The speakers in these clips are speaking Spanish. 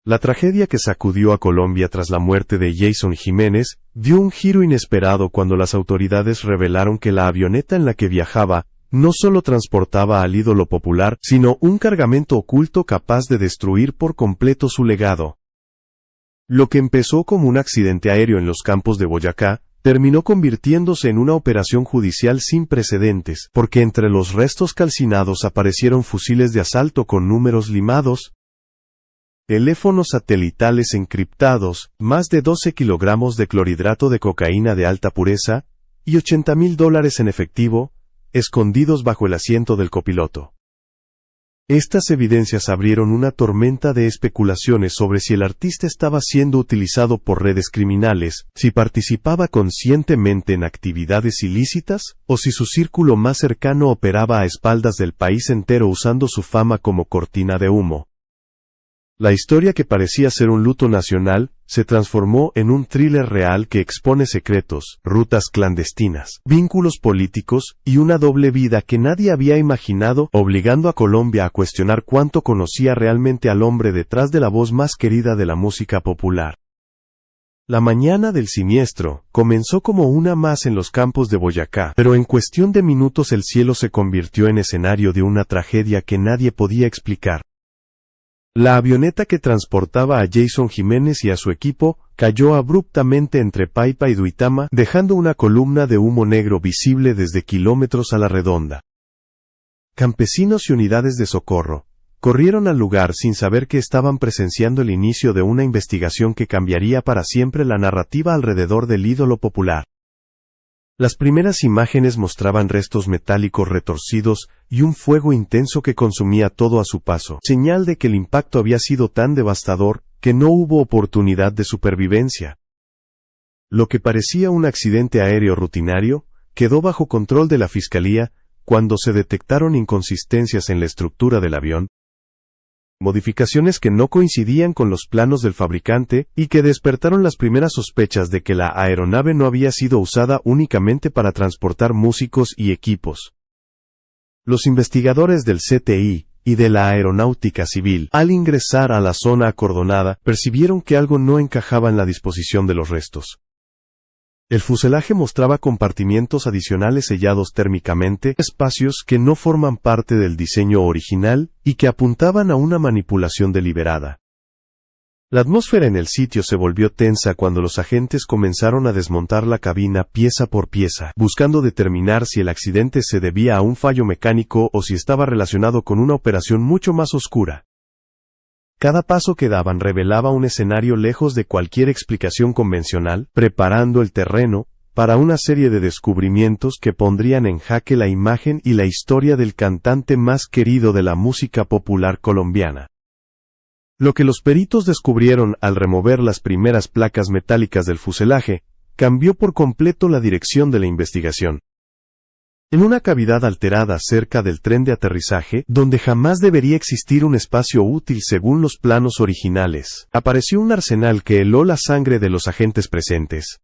La tragedia que sacudió a Colombia tras la muerte de Jason Jiménez dio un giro inesperado cuando las autoridades revelaron que la avioneta en la que viajaba no solo transportaba al ídolo popular, sino un cargamento oculto capaz de destruir por completo su legado. Lo que empezó como un accidente aéreo en los campos de Boyacá, terminó convirtiéndose en una operación judicial sin precedentes, porque entre los restos calcinados aparecieron fusiles de asalto con números limados, teléfonos satelitales encriptados, más de 12 kilogramos de clorhidrato de cocaína de alta pureza, y $80,000 en efectivo, escondidos bajo el asiento del copiloto. Estas evidencias abrieron una tormenta de especulaciones sobre si el artista estaba siendo utilizado por redes criminales, si participaba conscientemente en actividades ilícitas, o si su círculo más cercano operaba a espaldas del país entero usando su fama como cortina de humo. La historia que parecía ser un luto nacional, se transformó en un thriller real que expone secretos, rutas clandestinas, vínculos políticos y una doble vida que nadie había imaginado, obligando a Colombia a cuestionar cuánto conocía realmente al hombre detrás de la voz más querida de la música popular. La mañana del siniestro comenzó como una más en los campos de Boyacá, pero en cuestión de minutos el cielo se convirtió en escenario de una tragedia que nadie podía explicar. La avioneta que transportaba a Jason Jiménez y a su equipo cayó abruptamente entre Paipa y Duitama, dejando una columna de humo negro visible desde kilómetros a la redonda. Campesinos y unidades de socorro corrieron al lugar sin saber que estaban presenciando el inicio de una investigación que cambiaría para siempre la narrativa alrededor del ídolo popular. Las primeras imágenes mostraban restos metálicos retorcidos y un fuego intenso que consumía todo a su paso, señal de que el impacto había sido tan devastador que no hubo oportunidad de supervivencia. Lo que parecía un accidente aéreo rutinario, quedó bajo control de la Fiscalía cuando se detectaron inconsistencias en la estructura del avión, modificaciones que no coincidían con los planos del fabricante y que despertaron las primeras sospechas de que la aeronave no había sido usada únicamente para transportar músicos y equipos. Los investigadores del CTI y de la Aeronáutica Civil, al ingresar a la zona acordonada, percibieron que algo no encajaba en la disposición de los restos. El fuselaje mostraba compartimientos adicionales sellados térmicamente, espacios que no forman parte del diseño original y que apuntaban a una manipulación deliberada. La atmósfera en el sitio se volvió tensa cuando los agentes comenzaron a desmontar la cabina pieza por pieza, buscando determinar si el accidente se debía a un fallo mecánico o si estaba relacionado con una operación mucho más oscura. Cada paso que daban revelaba un escenario lejos de cualquier explicación convencional, preparando el terreno para una serie de descubrimientos que pondrían en jaque la imagen y la historia del cantante más querido de la música popular colombiana. Lo que los peritos descubrieron al remover las primeras placas metálicas del fuselaje, cambió por completo la dirección de la investigación. En una cavidad alterada cerca del tren de aterrizaje, donde jamás debería existir un espacio útil según los planos originales, apareció un arsenal que heló la sangre de los agentes presentes.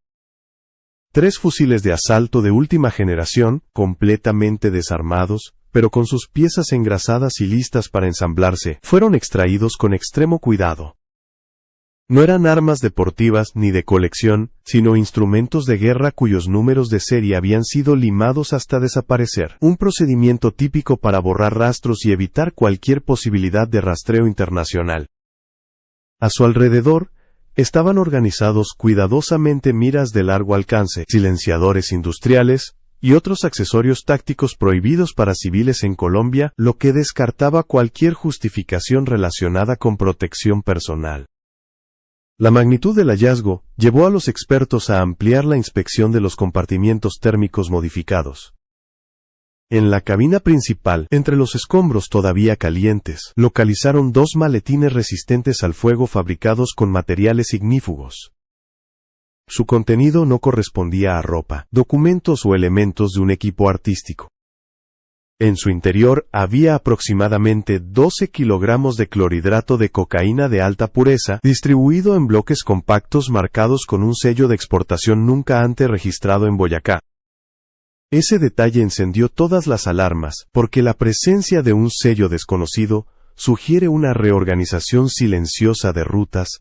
3 fusiles de asalto de última generación, completamente desarmados, pero con sus piezas engrasadas y listas para ensamblarse, fueron extraídos con extremo cuidado. No eran armas deportivas ni de colección, sino instrumentos de guerra cuyos números de serie habían sido limados hasta desaparecer, un procedimiento típico para borrar rastros y evitar cualquier posibilidad de rastreo internacional. A su alrededor, estaban organizados cuidadosamente miras de largo alcance, silenciadores industriales, y otros accesorios tácticos prohibidos para civiles en Colombia, lo que descartaba cualquier justificación relacionada con protección personal. La magnitud del hallazgo llevó a los expertos a ampliar la inspección de los compartimientos térmicos modificados. En la cabina principal, entre los escombros todavía calientes, localizaron 2 maletines resistentes al fuego fabricados con materiales ignífugos. Su contenido no correspondía a ropa, documentos o elementos de un equipo artístico. En su interior había aproximadamente 12 kilogramos de clorhidrato de cocaína de alta pureza, distribuido en bloques compactos marcados con un sello de exportación nunca antes registrado en Boyacá. Ese detalle encendió todas las alarmas, porque la presencia de un sello desconocido sugiere una reorganización silenciosa de rutas,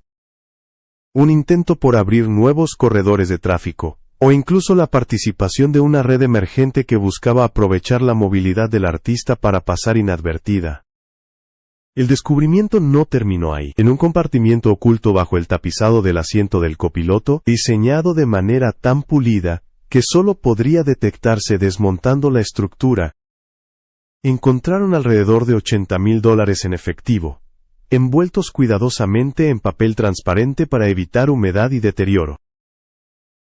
un intento por abrir nuevos corredores de tráfico, o incluso la participación de una red emergente que buscaba aprovechar la movilidad del artista para pasar inadvertida. El descubrimiento no terminó ahí. En un compartimiento oculto bajo el tapizado del asiento del copiloto, diseñado de manera tan pulida que solo podría detectarse desmontando la estructura, encontraron alrededor de $80,000 en efectivo, envueltos cuidadosamente en papel transparente para evitar humedad y deterioro.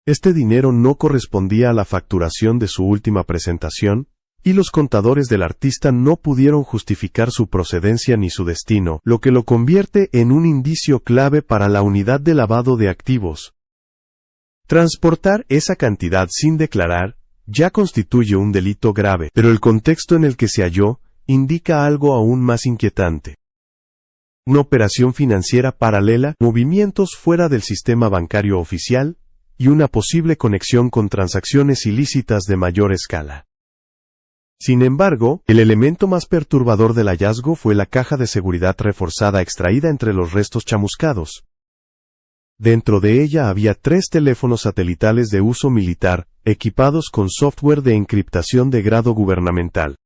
Este dinero no correspondía a la facturación de su última presentación, y los contadores del artista no pudieron justificar su procedencia ni su destino, lo que lo convierte en un indicio clave para la unidad de lavado de activos. Transportar esa cantidad sin declarar ya constituye un delito grave, pero el contexto en el que se halló indica algo aún más inquietante. Una operación financiera paralela, movimientos fuera del sistema bancario oficial, y una posible conexión con transacciones ilícitas de mayor escala. Sin embargo, el elemento más perturbador del hallazgo fue la caja de seguridad reforzada extraída entre los restos chamuscados. Dentro de ella había 3 teléfonos satelitales de uso militar, equipados con software de encriptación de grado gubernamental.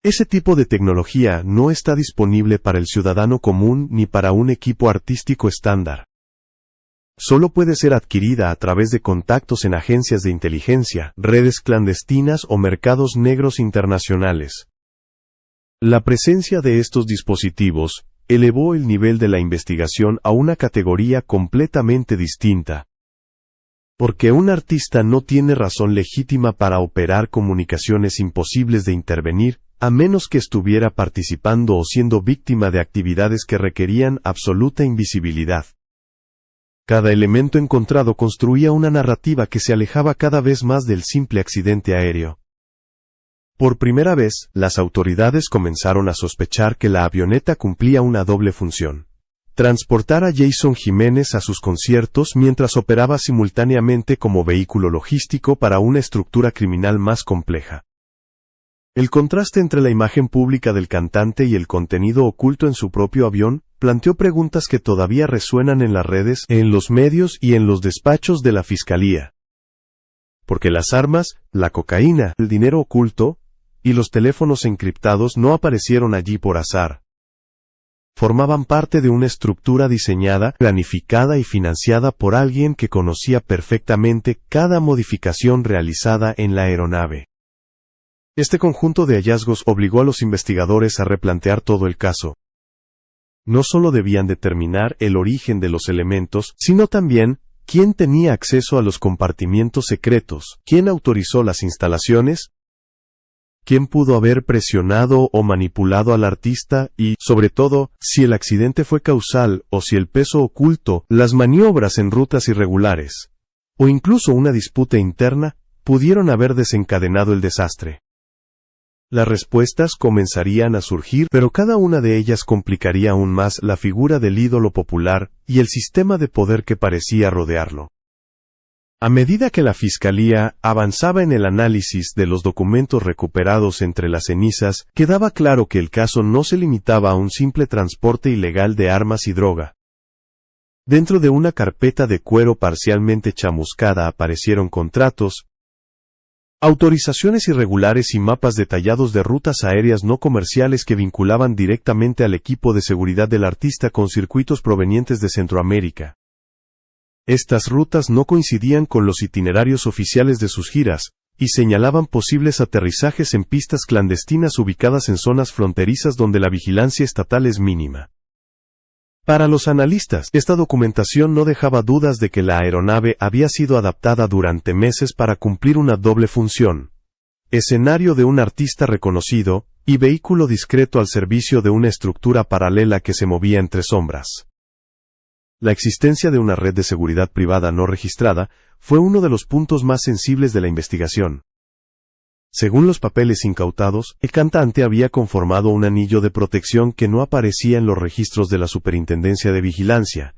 Ese tipo de tecnología no está disponible para el ciudadano común ni para un equipo artístico estándar. Solo puede ser adquirida a través de contactos en agencias de inteligencia, redes clandestinas o mercados negros internacionales. La presencia de estos dispositivos elevó el nivel de la investigación a una categoría completamente distinta. Porque un artista no tiene razón legítima para operar comunicaciones imposibles de intervenir, a menos que estuviera participando o siendo víctima de actividades que requerían absoluta invisibilidad. Cada elemento encontrado construía una narrativa que se alejaba cada vez más del simple accidente aéreo. Por primera vez, las autoridades comenzaron a sospechar que la avioneta cumplía una doble función: transportar a Jason Jiménez a sus conciertos mientras operaba simultáneamente como vehículo logístico para una estructura criminal más compleja. El contraste entre la imagen pública del cantante y el contenido oculto en su propio avión planteó preguntas que todavía resuenan en las redes, en los medios y en los despachos de la fiscalía. Porque las armas, la cocaína, el dinero oculto y los teléfonos encriptados no aparecieron allí por azar. Formaban parte de una estructura diseñada, planificada y financiada por alguien que conocía perfectamente cada modificación realizada en la aeronave. Este conjunto de hallazgos obligó a los investigadores a replantear todo el caso. No solo debían determinar el origen de los elementos, sino también quién tenía acceso a los compartimientos secretos, quién autorizó las instalaciones, quién pudo haber presionado o manipulado al artista y, sobre todo, si el accidente fue causal o si el peso oculto, las maniobras en rutas irregulares, o incluso una disputa interna, pudieron haber desencadenado el desastre. Las respuestas comenzarían a surgir, pero cada una de ellas complicaría aún más la figura del ídolo popular y el sistema de poder que parecía rodearlo. A medida que la Fiscalía avanzaba en el análisis de los documentos recuperados entre las cenizas, quedaba claro que el caso no se limitaba a un simple transporte ilegal de armas y droga. Dentro de una carpeta de cuero parcialmente chamuscada aparecieron contratos, autorizaciones irregulares y mapas detallados de rutas aéreas no comerciales que vinculaban directamente al equipo de seguridad del artista con circuitos provenientes de Centroamérica. Estas rutas no coincidían con los itinerarios oficiales de sus giras, y señalaban posibles aterrizajes en pistas clandestinas ubicadas en zonas fronterizas donde la vigilancia estatal es mínima. Para los analistas, esta documentación no dejaba dudas de que la aeronave había sido adaptada durante meses para cumplir una doble función: escenario de un artista reconocido, y vehículo discreto al servicio de una estructura paralela que se movía entre sombras. La existencia de una red de seguridad privada no registrada fue uno de los puntos más sensibles de la investigación. Según los papeles incautados, el cantante había conformado un anillo de protección que no aparecía en los registros de la Superintendencia de Vigilancia,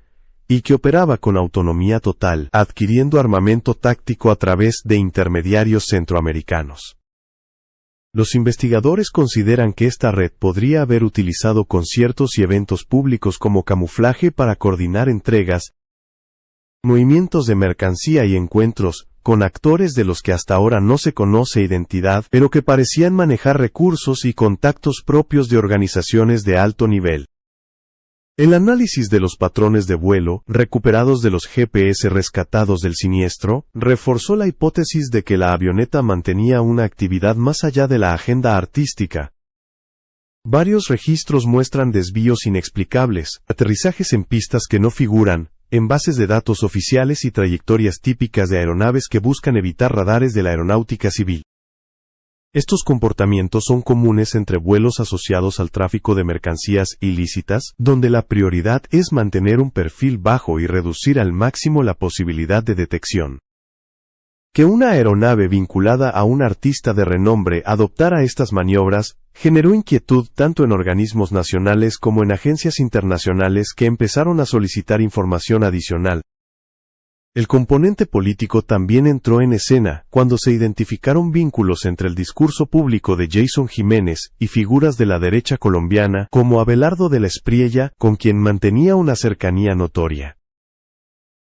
y que operaba con autonomía total, adquiriendo armamento táctico a través de intermediarios centroamericanos. Los investigadores consideran que esta red podría haber utilizado conciertos y eventos públicos como camuflaje para coordinar entregas, movimientos de mercancía y encuentros con actores de los que hasta ahora no se conoce identidad, pero que parecían manejar recursos y contactos propios de organizaciones de alto nivel. El análisis de los patrones de vuelo, recuperados de los GPS rescatados del siniestro, reforzó la hipótesis de que la avioneta mantenía una actividad más allá de la agenda artística. Varios registros muestran desvíos inexplicables, aterrizajes en pistas que no figuran, en bases de datos oficiales y trayectorias típicas de aeronaves que buscan evitar radares de la aeronáutica civil. Estos comportamientos son comunes entre vuelos asociados al tráfico de mercancías ilícitas, donde la prioridad es mantener un perfil bajo y reducir al máximo la posibilidad de detección. Que una aeronave vinculada a un artista de renombre adoptara estas maniobras, generó inquietud tanto en organismos nacionales como en agencias internacionales que empezaron a solicitar información adicional. El componente político también entró en escena cuando se identificaron vínculos entre el discurso público de Jason Jiménez y figuras de la derecha colombiana como Abelardo de la Espriella, con quien mantenía una cercanía notoria.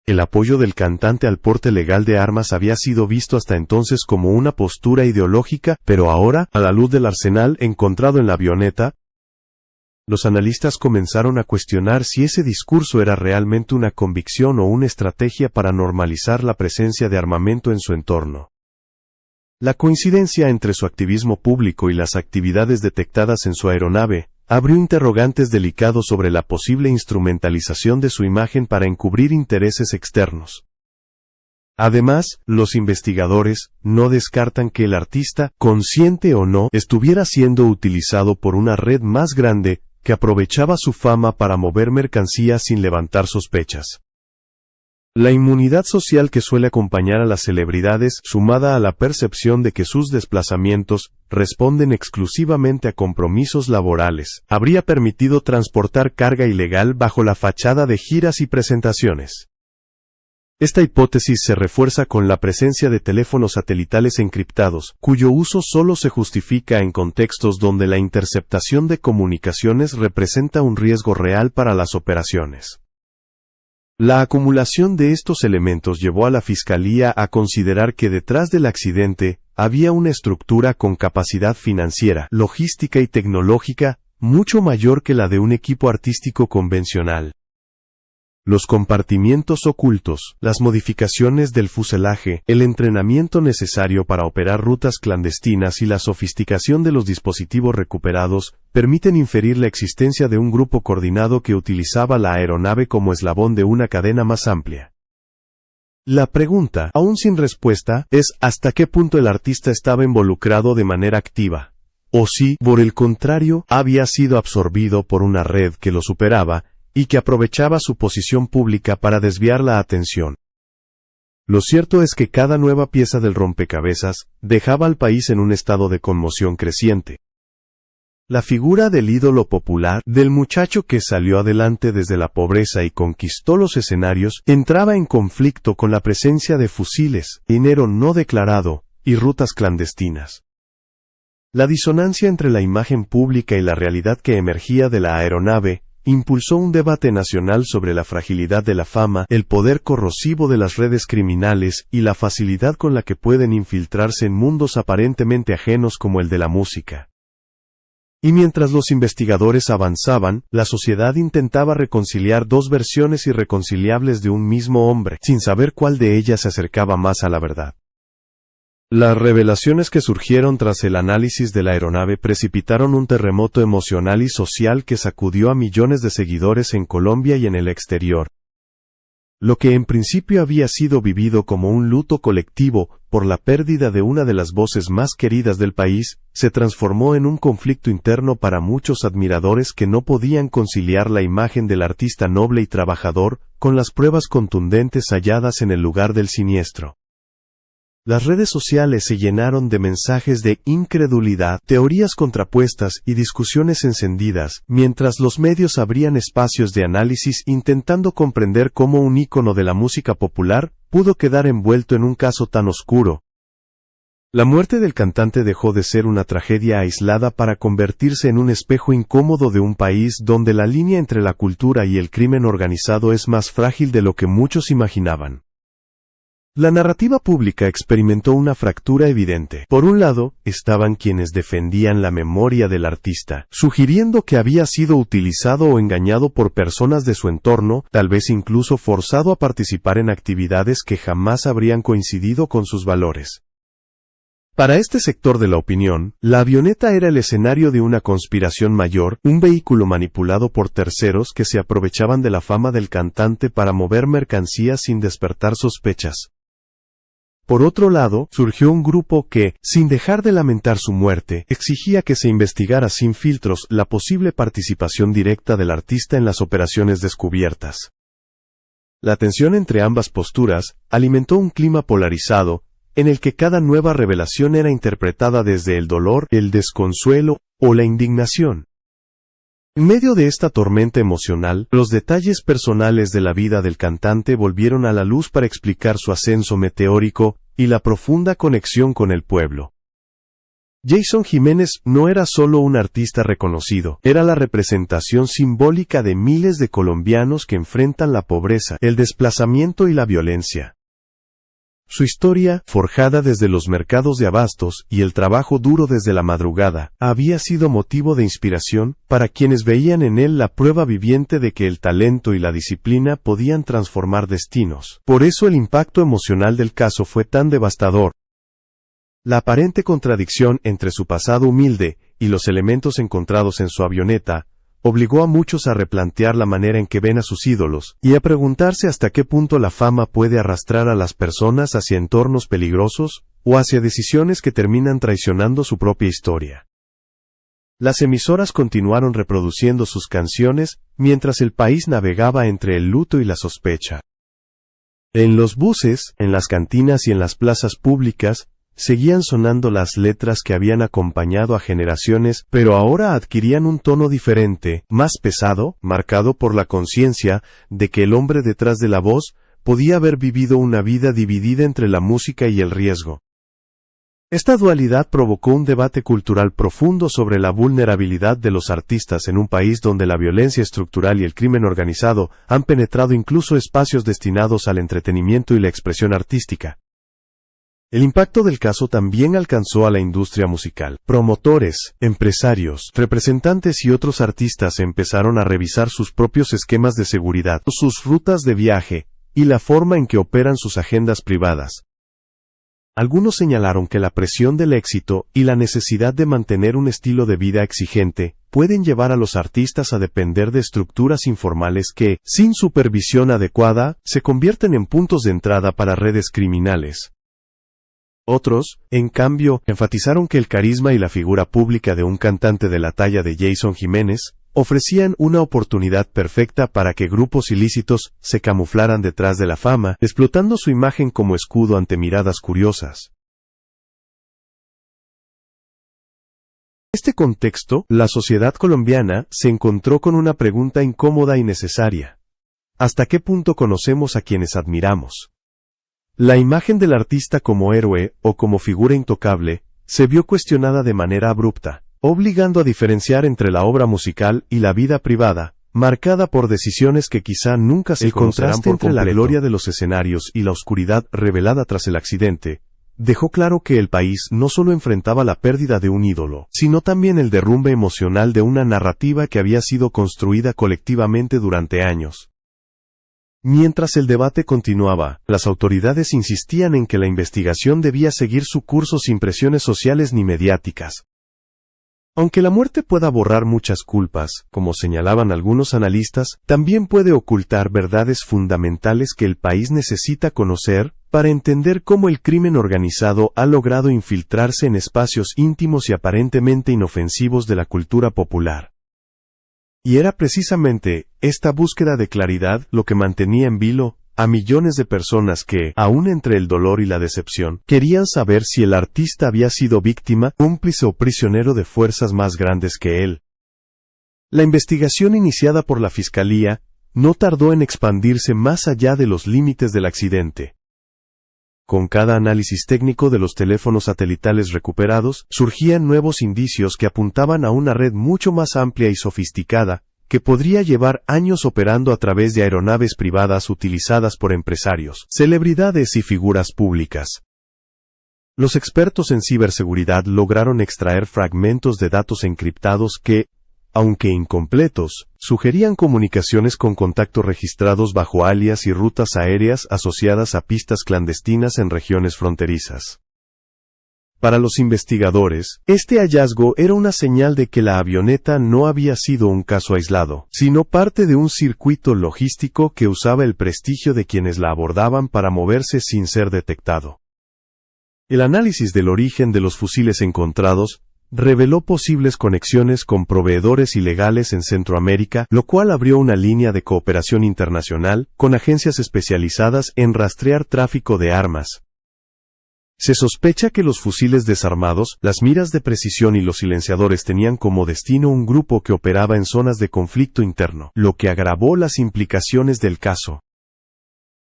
El apoyo del cantante al porte legal de armas había sido visto hasta entonces como una postura ideológica, pero ahora, a la luz del arsenal encontrado en la avioneta, los analistas comenzaron a cuestionar si ese discurso era realmente una convicción o una estrategia para normalizar la presencia de armamento en su entorno. La coincidencia entre su activismo público y las actividades detectadas en su aeronave abrió interrogantes delicados sobre la posible instrumentalización de su imagen para encubrir intereses externos. Además, los investigadores no descartan que el artista, consciente o no, estuviera siendo utilizado por una red más grande que aprovechaba su fama para mover mercancías sin levantar sospechas. La inmunidad social que suele acompañar a las celebridades, sumada a la percepción de que sus desplazamientos responden exclusivamente a compromisos laborales, habría permitido transportar carga ilegal bajo la fachada de giras y presentaciones. Esta hipótesis se refuerza con la presencia de teléfonos satelitales encriptados, cuyo uso solo se justifica en contextos donde la interceptación de comunicaciones representa un riesgo real para las operaciones. La acumulación de estos elementos llevó a la Fiscalía a considerar que detrás del accidente había una estructura con capacidad financiera, logística y tecnológica mucho mayor que la de un equipo artístico convencional. Los compartimientos ocultos, las modificaciones del fuselaje, el entrenamiento necesario para operar rutas clandestinas y la sofisticación de los dispositivos recuperados permiten inferir la existencia de un grupo coordinado que utilizaba la aeronave como eslabón de una cadena más amplia. La pregunta, aún sin respuesta, es hasta qué punto el artista estaba involucrado de manera activa, o si, por el contrario, había sido absorbido por una red que lo superaba y que aprovechaba su posición pública para desviar la atención. Lo cierto es que cada nueva pieza del rompecabezas dejaba al país en un estado de conmoción creciente. La figura del ídolo popular, del muchacho que salió adelante desde la pobreza y conquistó los escenarios, entraba en conflicto con la presencia de fusiles, dinero no declarado y rutas clandestinas. La disonancia entre la imagen pública y la realidad que emergía de la aeronave impulsó un debate nacional sobre la fragilidad de la fama, el poder corrosivo de las redes criminales y la facilidad con la que pueden infiltrarse en mundos aparentemente ajenos como el de la música. Y mientras los investigadores avanzaban, la sociedad intentaba reconciliar dos versiones irreconciliables de un mismo hombre, sin saber cuál de ellas se acercaba más a la verdad. Las revelaciones que surgieron tras el análisis de la aeronave precipitaron un terremoto emocional y social que sacudió a millones de seguidores en Colombia y en el exterior. Lo que en principio había sido vivido como un luto colectivo por la pérdida de una de las voces más queridas del país, se transformó en un conflicto interno para muchos admiradores que no podían conciliar la imagen del artista noble y trabajador con las pruebas contundentes halladas en el lugar del siniestro. Las redes sociales se llenaron de mensajes de incredulidad, teorías contrapuestas y discusiones encendidas, mientras los medios abrían espacios de análisis intentando comprender cómo un ícono de la música popular pudo quedar envuelto en un caso tan oscuro. La muerte del cantante dejó de ser una tragedia aislada para convertirse en un espejo incómodo de un país donde la línea entre la cultura y el crimen organizado es más frágil de lo que muchos imaginaban. La narrativa pública experimentó una fractura evidente. Por un lado, estaban quienes defendían la memoria del artista, sugiriendo que había sido utilizado o engañado por personas de su entorno, tal vez incluso forzado a participar en actividades que jamás habrían coincidido con sus valores. Para este sector de la opinión, la avioneta era el escenario de una conspiración mayor, un vehículo manipulado por terceros que se aprovechaban de la fama del cantante para mover mercancías sin despertar sospechas. Por otro lado, surgió un grupo que, sin dejar de lamentar su muerte, exigía que se investigara sin filtros la posible participación directa del artista en las operaciones descubiertas. La tensión entre ambas posturas alimentó un clima polarizado, en el que cada nueva revelación era interpretada desde el dolor, el desconsuelo o la indignación. En medio de esta tormenta emocional, los detalles personales de la vida del cantante volvieron a la luz para explicar su ascenso meteórico y la profunda conexión con el pueblo. Jason Jiménez no era solo un artista reconocido, era la representación simbólica de miles de colombianos que enfrentan la pobreza, el desplazamiento y la violencia. Su historia, forjada desde los mercados de abastos y el trabajo duro desde la madrugada, había sido motivo de inspiración para quienes veían en él la prueba viviente de que el talento y la disciplina podían transformar destinos. Por eso el impacto emocional del caso fue tan devastador. La aparente contradicción entre su pasado humilde y los elementos encontrados en su avioneta obligó a muchos a replantear la manera en que ven a sus ídolos, y a preguntarse hasta qué punto la fama puede arrastrar a las personas hacia entornos peligrosos, o hacia decisiones que terminan traicionando su propia historia. Las emisoras continuaron reproduciendo sus canciones, mientras el país navegaba entre el luto y la sospecha. En los buses, en las cantinas y en las plazas públicas, seguían sonando las letras que habían acompañado a generaciones, pero ahora adquirían un tono diferente, más pesado, marcado por la conciencia de que el hombre detrás de la voz podía haber vivido una vida dividida entre la música y el riesgo. Esta dualidad provocó un debate cultural profundo sobre la vulnerabilidad de los artistas en un país donde la violencia estructural y el crimen organizado han penetrado incluso espacios destinados al entretenimiento y la expresión artística. El impacto del caso también alcanzó a la industria musical. Promotores, empresarios, representantes y otros artistas empezaron a revisar sus propios esquemas de seguridad, sus rutas de viaje, y la forma en que operan sus agendas privadas. Algunos señalaron que la presión del éxito y la necesidad de mantener un estilo de vida exigente pueden llevar a los artistas a depender de estructuras informales que, sin supervisión adecuada, se convierten en puntos de entrada para redes criminales. Otros, en cambio, enfatizaron que el carisma y la figura pública de un cantante de la talla de Jason Jiménez ofrecían una oportunidad perfecta para que grupos ilícitos se camuflaran detrás de la fama, explotando su imagen como escudo ante miradas curiosas. En este contexto, la sociedad colombiana se encontró con una pregunta incómoda y necesaria. ¿Hasta qué punto conocemos a quienes admiramos? La imagen del artista como héroe o como figura intocable se vio cuestionada de manera abrupta, obligando a diferenciar entre la obra musical y la vida privada, marcada por decisiones que quizá nunca se conocerán por completo. El contraste entre la gloria de los escenarios y la oscuridad revelada tras el accidente dejó claro que el país no solo enfrentaba la pérdida de un ídolo, sino también el derrumbe emocional de una narrativa que había sido construida colectivamente durante años. Mientras el debate continuaba, las autoridades insistían en que la investigación debía seguir su curso sin presiones sociales ni mediáticas. Aunque la muerte pueda borrar muchas culpas, como señalaban algunos analistas, también puede ocultar verdades fundamentales que el país necesita conocer para entender cómo el crimen organizado ha logrado infiltrarse en espacios íntimos y aparentemente inofensivos de la cultura popular. Y era precisamente esta búsqueda de claridad lo que mantenía en vilo a millones de personas que, aún entre el dolor y la decepción, querían saber si el artista había sido víctima, cómplice o prisionero de fuerzas más grandes que él. La investigación iniciada por la Fiscalía no tardó en expandirse más allá de los límites del accidente. Con cada análisis técnico de los teléfonos satelitales recuperados, surgían nuevos indicios que apuntaban a una red mucho más amplia y sofisticada, que podría llevar años operando a través de aeronaves privadas utilizadas por empresarios, celebridades y figuras públicas. Los expertos en ciberseguridad lograron extraer fragmentos de datos encriptados que, aunque incompletos, sugerían comunicaciones con contactos registrados bajo alias y rutas aéreas asociadas a pistas clandestinas en regiones fronterizas. Para los investigadores, este hallazgo era una señal de que la avioneta no había sido un caso aislado, sino parte de un circuito logístico que usaba el prestigio de quienes la abordaban para moverse sin ser detectado. El análisis del origen de los fusiles encontrados reveló posibles conexiones con proveedores ilegales en Centroamérica, lo cual abrió una línea de cooperación internacional con agencias especializadas en rastrear tráfico de armas. Se sospecha que los fusiles desarmados, las miras de precisión y los silenciadores tenían como destino un grupo que operaba en zonas de conflicto interno, lo que agravó las implicaciones del caso.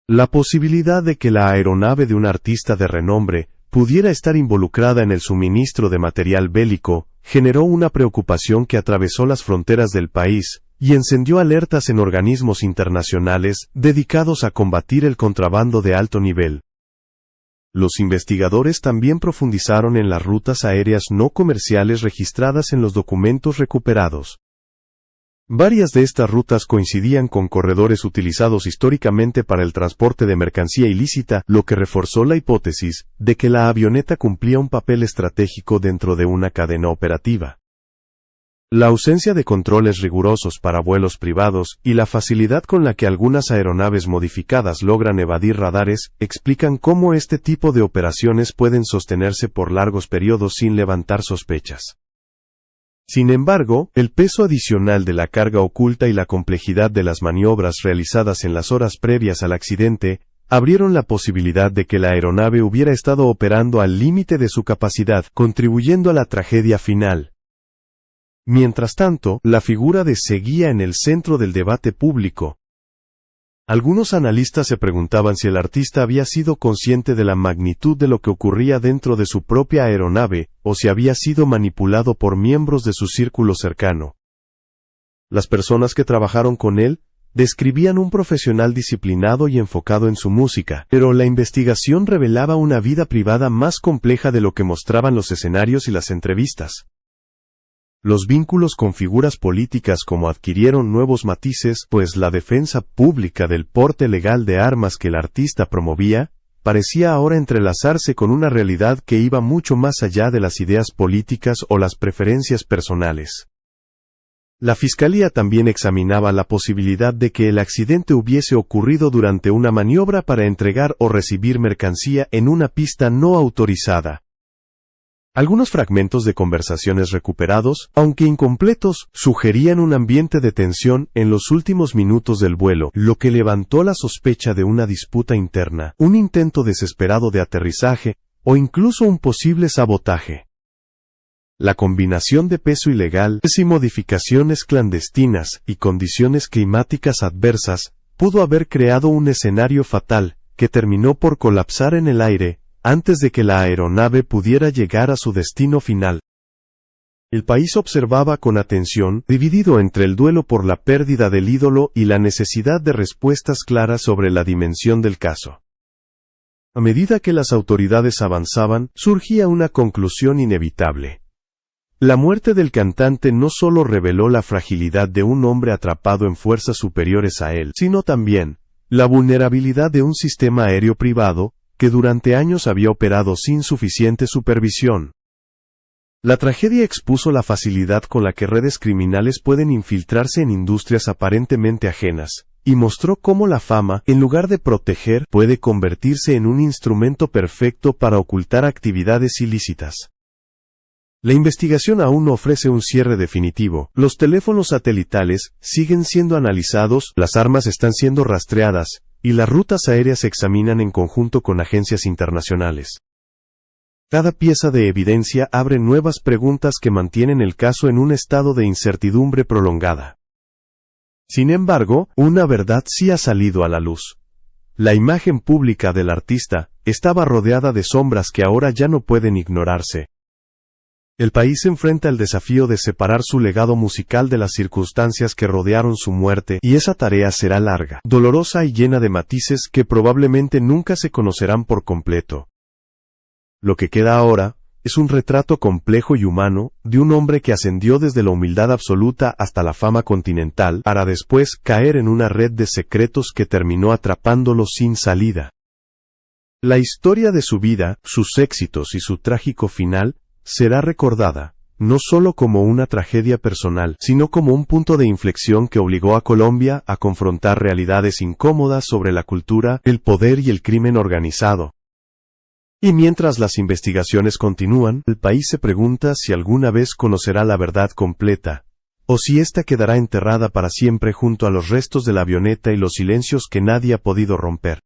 La posibilidad de que la aeronave de un artista de renombre pudiera estar involucrada en el suministro de material bélico, generó una preocupación que atravesó las fronteras del país y encendió alertas en organismos internacionales dedicados a combatir el contrabando de alto nivel. Los investigadores también profundizaron en las rutas aéreas no comerciales registradas en los documentos recuperados. Varias de estas rutas coincidían con corredores utilizados históricamente para el transporte de mercancía ilícita, lo que reforzó la hipótesis de que la avioneta cumplía un papel estratégico dentro de una cadena operativa. La ausencia de controles rigurosos para vuelos privados y la facilidad con la que algunas aeronaves modificadas logran evadir radares explican cómo este tipo de operaciones pueden sostenerse por largos periodos sin levantar sospechas. Sin embargo, el peso adicional de la carga oculta y la complejidad de las maniobras realizadas en las horas previas al accidente abrieron la posibilidad de que la aeronave hubiera estado operando al límite de su capacidad, contribuyendo a la tragedia final. Mientras tanto, la figura de seguía en el centro del debate público. Algunos analistas se preguntaban si el artista había sido consciente de la magnitud de lo que ocurría dentro de su propia aeronave, o si había sido manipulado por miembros de su círculo cercano. Las personas que trabajaron con él describían un profesional disciplinado y enfocado en su música, pero la investigación revelaba una vida privada más compleja de lo que mostraban los escenarios y las entrevistas. Los vínculos con figuras políticas como adquirieron nuevos matices, pues la defensa pública del porte legal de armas que el artista promovía, parecía ahora entrelazarse con una realidad que iba mucho más allá de las ideas políticas o las preferencias personales. La fiscalía también examinaba la posibilidad de que el accidente hubiese ocurrido durante una maniobra para entregar o recibir mercancía en una pista no autorizada. Algunos fragmentos de conversaciones recuperados, aunque incompletos, sugerían un ambiente de tensión en los últimos minutos del vuelo, lo que levantó la sospecha de una disputa interna, un intento desesperado de aterrizaje, o incluso un posible sabotaje. La combinación de peso ilegal y modificaciones clandestinas y condiciones climáticas adversas pudo haber creado un escenario fatal, que terminó por colapsar en el aire, antes de que la aeronave pudiera llegar a su destino final. El país observaba con atención, dividido entre el duelo por la pérdida del ídolo y la necesidad de respuestas claras sobre la dimensión del caso. A medida que las autoridades avanzaban, surgía una conclusión inevitable. La muerte del cantante no solo reveló la fragilidad de un hombre atrapado en fuerzas superiores a él, sino también la vulnerabilidad de un sistema aéreo privado, que durante años había operado sin suficiente supervisión. La tragedia expuso la facilidad con la que redes criminales pueden infiltrarse en industrias aparentemente ajenas, y mostró cómo la fama, en lugar de proteger, puede convertirse en un instrumento perfecto para ocultar actividades ilícitas. La investigación aún no ofrece un cierre definitivo. Los teléfonos satelitales siguen siendo analizados, las armas están siendo rastreadas, y las rutas aéreas se examinan en conjunto con agencias internacionales. Cada pieza de evidencia abre nuevas preguntas que mantienen el caso en un estado de incertidumbre prolongada. Sin embargo, una verdad sí ha salido a la luz. La imagen pública del artista estaba rodeada de sombras que ahora ya no pueden ignorarse. El país enfrenta el desafío de separar su legado musical de las circunstancias que rodearon su muerte, y esa tarea será larga, dolorosa y llena de matices que probablemente nunca se conocerán por completo. Lo que queda ahora es un retrato complejo y humano de un hombre que ascendió desde la humildad absoluta hasta la fama continental, para después caer en una red de secretos que terminó atrapándolo sin salida. La historia de su vida, sus éxitos y su trágico final será recordada, no solo como una tragedia personal, sino como un punto de inflexión que obligó a Colombia a confrontar realidades incómodas sobre la cultura, el poder y el crimen organizado. Y mientras las investigaciones continúan, el país se pregunta si alguna vez conocerá la verdad completa, o si ésta quedará enterrada para siempre junto a los restos de la avioneta y los silencios que nadie ha podido romper.